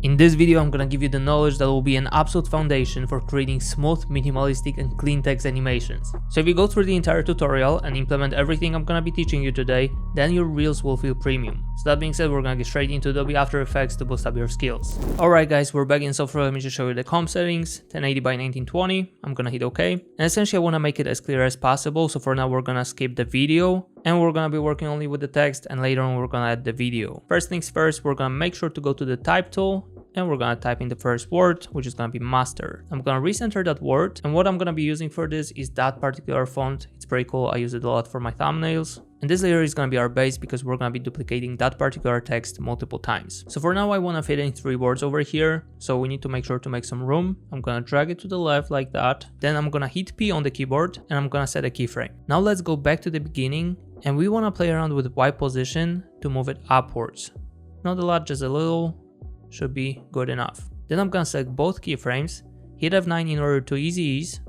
In this video, I'm gonna give you the knowledge that will be an absolute foundation for creating smooth, minimalistic and clean text animations. So if you go through the entire tutorial and implement everything I'm gonna be teaching you today, then your reels will feel premium. So that being said, we're gonna get straight into Adobe After Effects to boost up your skills. Alright guys, we're back in software. Let me just show you the comp settings, 1080 by 1920. I'm gonna hit OK. And essentially I wanna make it as clear as possible. So for now, we're gonna skip the video and we're gonna be working only with the text, and later on we're gonna add the video. First things first, we're gonna make sure to go to the type tool and we're gonna type in the first word, which is gonna be master. I'm gonna recenter that word, and what I'm gonna be using for this is that particular font. It's pretty cool. I use it a lot for my thumbnails. And this layer is gonna be our base because we're gonna be duplicating that particular text multiple times. So for now, I wanna fit in 3 words over here. So we need to make sure to make some room. I'm gonna drag it to the left like that. Then I'm gonna hit P on the keyboard and I'm gonna set a keyframe. Now let's go back to the beginning, and we wanna play around with Y position to move it upwards. Not a lot, just a little. Should be good enough. Then I'm gonna select both keyframes, hit F9 in order to easy ease,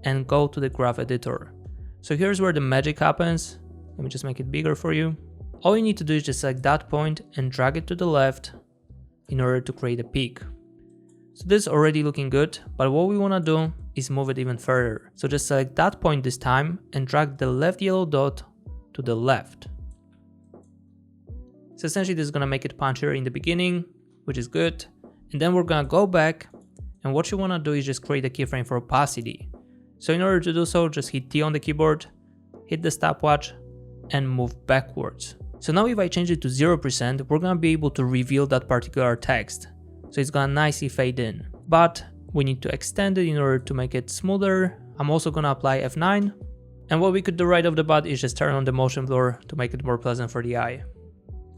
and go to the graph editor. So here's where the magic happens. Let me just make it bigger for you. All you need to do is just select that point and drag it to the left in order to create a peak. So this is already looking good, but what we wanna do is move it even further. So just select that point this time and drag the left yellow dot to the left. So essentially this is gonna make it punchier in the beginning, which is good. And then we're gonna go back, and what you wanna do is just create a keyframe for opacity. So in order to do so, just hit T on the keyboard, hit the stopwatch, and move backwards. So now if I change it to 0%, we're gonna be able to reveal that particular text. So it's gonna nicely fade in. But we need to extend it in order to make it smoother. I'm also gonna apply F9. And what we could do right off the bat is just turn on the motion blur to make it more pleasant for the eye.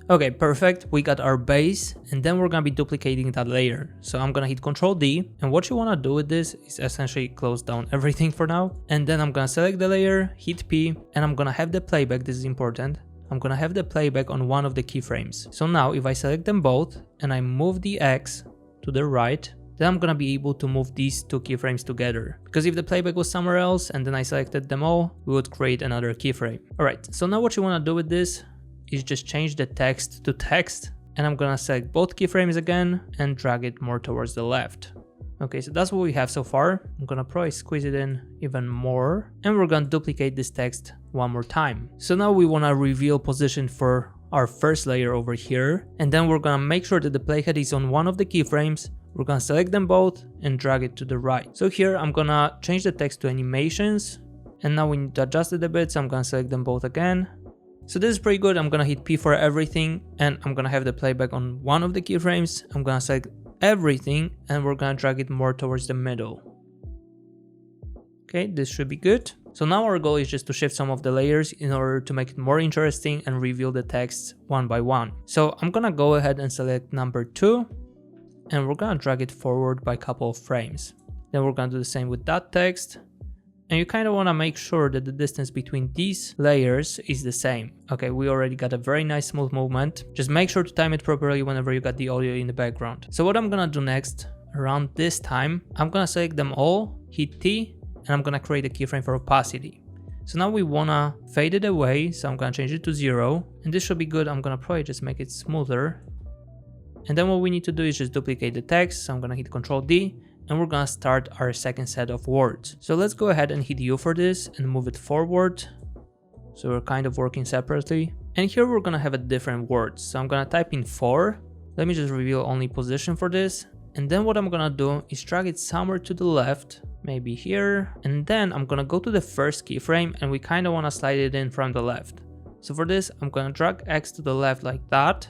Okay, perfect. We got our base, and then we're gonna be duplicating that layer. So I'm gonna hit Ctrl D, and what you wanna do with this is essentially close down everything for now. And then I'm gonna select the layer, hit P, and I'm gonna have the playback. This is important. I'm gonna have the playback on one of the keyframes. So now if I select them both and I move the X to the right, then I'm gonna be able to move these 2 keyframes together. Because if the playback was somewhere else and then I selected them all, we would create another keyframe. Alright, so now what you wanna do with this is just change the text to text, and I'm gonna select both keyframes again and drag it more towards the left. Okay, so that's what we have so far. I'm gonna probably squeeze it in even more, and we're gonna duplicate this text one more time. So now we wanna reveal position for our first layer over here, and then we're gonna make sure that the playhead is on one of the keyframes. We're gonna select them both and drag it to the right. So here I'm gonna change the text to animations, and now we need to adjust it a bit, so I'm gonna select them both again. So this is pretty good. I'm gonna hit P for everything, and I'm gonna have the playback on one of the keyframes. I'm gonna select everything, and we're gonna drag it more towards the middle. Okay, this should be good. So now our goal is just to shift some of the layers in order to make it more interesting and reveal the text one by one. So I'm gonna go ahead and select number 2, and we're gonna drag it forward by a couple of frames. Then we're gonna do the same with that text. And you kind of want to make sure that the distance between these layers is the same. Okay, we already got a very nice smooth movement. Just make sure to time it properly whenever you got the audio in the background. So what I'm gonna do next, around this time, I'm gonna select them all, hit T, and I'm gonna create a keyframe for opacity. So now we wanna fade it away, so I'm gonna change it to 0, and this should be good. I'm gonna probably just make it smoother. And then what we need to do is just duplicate the text, so I'm gonna hit Ctrl D, and we're gonna start our second set of words. So let's go ahead and hit U for this and move it forward. So we're kind of working separately. And here we're gonna have a different word. So I'm gonna type in 4. Let me just reveal only position for this. And then what I'm gonna do is drag it somewhere to the left, maybe here. And then I'm gonna go to the first keyframe, and we kind of wanna slide it in from the left. So for this, I'm gonna drag X to the left like that.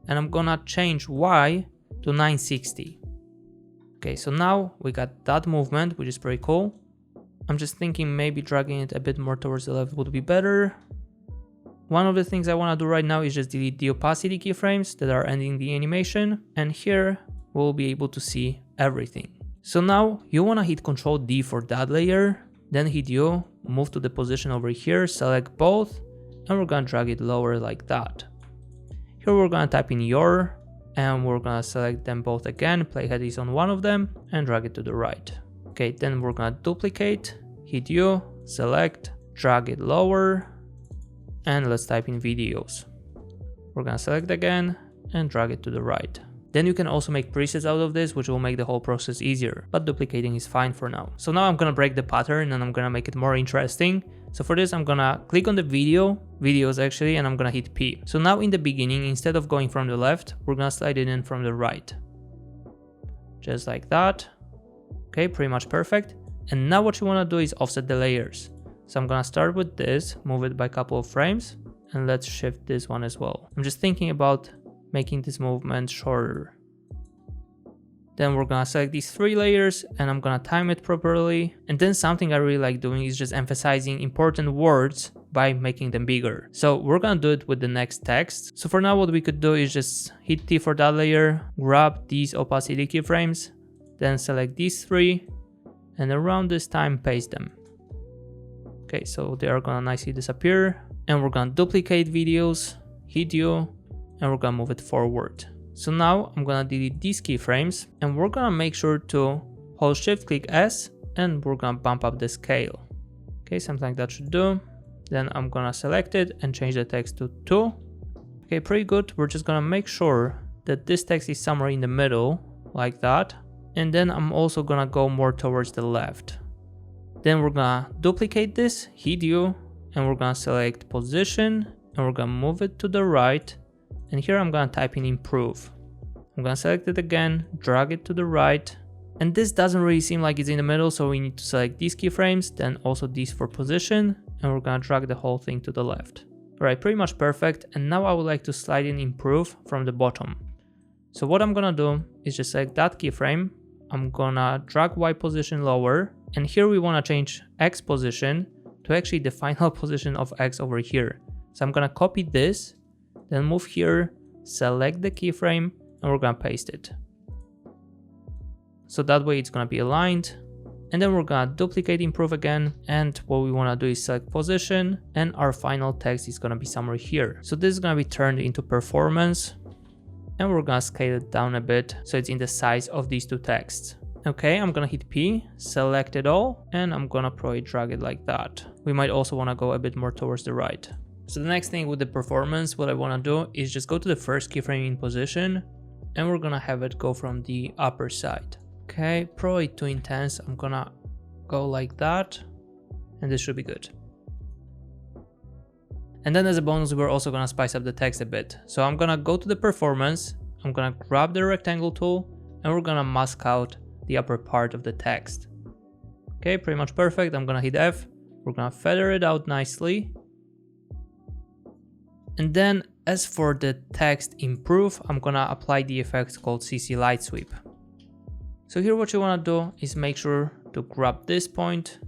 And I'm gonna change Y to 960. Okay, so now we got that movement, which is pretty cool. I'm just thinking maybe dragging it a bit more towards the left would be better. One of the things I want to do right now is just delete the opacity keyframes that are ending the animation. And here we'll be able to see everything. So now you want to hit Ctrl D for that layer, then hit U, move to the position over here, select both, and we're going to drag it lower like that. Here we're going to type in your, and we're gonna select them both again, playhead is on one of them, and drag it to the right. Okay, then we're gonna duplicate, hit U, select, drag it lower, and let's type in videos. We're gonna select again and drag it to the right. Then you can also make presets out of this, which will make the whole process easier, but duplicating is fine for now. So now I'm gonna break the pattern and I'm gonna make it more interesting. So for this, I'm gonna click on the videos actually, and I'm gonna hit P. So now in the beginning, instead of going from the left, we're gonna slide it in from the right. Just like that. Okay, pretty much perfect. And now what you wanna do is offset the layers. So I'm gonna start with this, move it by a couple of frames, and let's shift this one as well. I'm just thinking about making this movement shorter. Then we're gonna select these 3 layers and I'm gonna time it properly. And then something I really like doing is just emphasizing important words by making them bigger. So we're gonna do it with the next text. So for now, what we could do is just hit T for that layer, grab these opacity keyframes, then select these 3, and around this time paste them. Okay, so they are gonna nicely disappear. And we're gonna duplicate videos, hit U, and we're gonna move it forward. So now I'm gonna delete these keyframes and we're gonna make sure to hold Shift click S and we're gonna bump up the scale. Okay, something like that should do. Then I'm gonna select it and change the text to 2. Okay, pretty good. We're just gonna make sure that this text is somewhere in the middle like that. And then I'm also gonna go more towards the left. Then we're gonna duplicate this, hit U, and we're gonna select position and we're gonna move it to the right. And here I'm gonna type in improve. I'm gonna select it again, drag it to the right. And this doesn't really seem like it's in the middle, so we need to select these keyframes, then also these for position, and we're gonna drag the whole thing to the left. Alright, pretty much perfect. And now I would like to slide in improve from the bottom. So what I'm gonna do is just select that keyframe. I'm gonna drag Y position lower, and here we wanna change X position to actually the final position of X over here. So I'm gonna copy this, then move here, select the keyframe, and we're gonna paste it. So that way it's gonna be aligned. And then we're gonna duplicate improve again. And what we wanna do is select position, and our final text is gonna be somewhere here. So this is gonna be turned into performance, and we're gonna scale it down a bit so it's in the size of these 2 texts. Okay, I'm gonna hit P, select it all, and I'm gonna probably drag it like that. We might also wanna go a bit more towards the right. So the next thing with the performance, what I want to do is just go to the first keyframe in position and we're going to have it go from the upper side. Okay, probably too intense. I'm going to go like that and this should be good. And then as a bonus, we're also going to spice up the text a bit. So I'm going to go to the performance. I'm going to grab the rectangle tool and we're going to mask out the upper part of the text. Okay, pretty much perfect. I'm going to hit F. We're going to feather it out nicely. And then as for the text improve, I'm gonna apply the effect called CC light sweep. So here what you wanna do is make sure to grab this point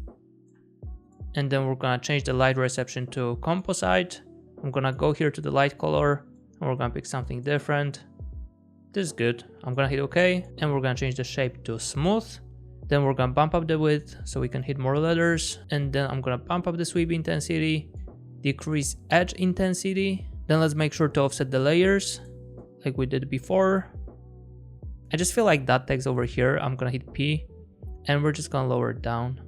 and then we're gonna change the light reception to composite. I'm gonna go here to the light color and we're gonna pick something different. This is good. I'm gonna hit OK and we're gonna change the shape to smooth. Then we're gonna bump up the width so we can hit more letters, and then I'm gonna bump up the sweep intensity, decrease edge intensity. Then let's make sure to offset the layers like we did before. I just feel like that text over here, I'm gonna hit P and we're just gonna lower it down.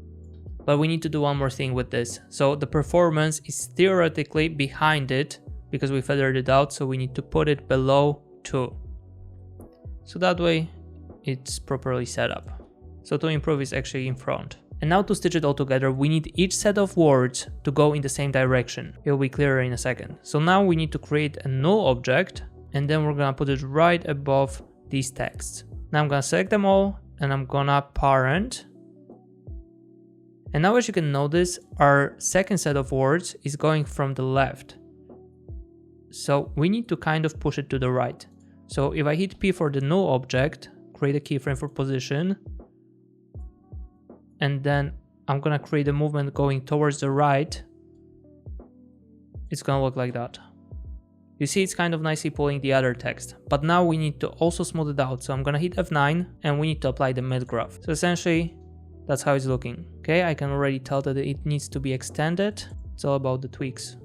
But we need to do one more thing with this. So the performance is theoretically behind it because we feathered it out, so we need to put it below 2. So that way it's properly set up. So to improve is actually in front. And now to stitch it all together, we need each set of words to go in the same direction. It'll be clearer in a second. So now we need to create a null object and then we're gonna put it right above these texts. Now I'm gonna select them all and I'm gonna parent. And now as you can notice, our second set of words is going from the left. So we need to kind of push it to the right. So if I hit P for the null object, create a keyframe for position, and then I'm gonna create a movement going towards the right, it's gonna look like that. You see it's kind of nicely pulling the other text, but now we need to also smooth it out. So I'm gonna hit F9 and we need to apply the mid graph. So essentially that's how it's looking. Okay, I can already tell that it needs to be extended. It's all about the tweaks.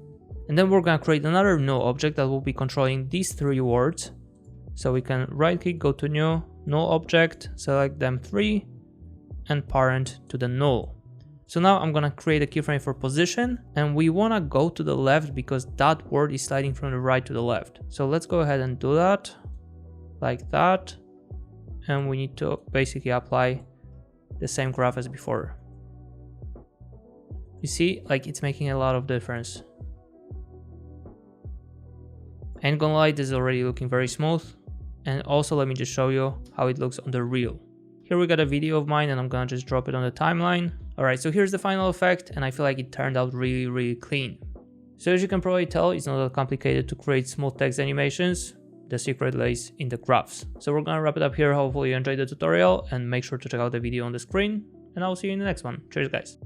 And then we're gonna create another null object that will be controlling these 3 words. So we can right click, go to new, null object, select them 3, and parent to the null. So now I'm gonna create a keyframe for position and we wanna go to the left because that word is sliding from the right to the left. So let's go ahead and do that. like that. And we need to basically apply the same graph as before. You see, like it's making a lot of difference. Ain't gonna lie, this is already looking very smooth. And also let me just show you how it looks on the reel. Here we got a video of mine and I'm gonna just drop it on the timeline. Alright, so here's the final effect and I feel like it turned out really clean. So as you can probably tell, it's not that complicated to create smooth text animations. The secret lays in the graphs. So we're gonna wrap it up here. Hopefully you enjoyed the tutorial and make sure to check out the video on the screen and I'll see you in the next one. Cheers guys.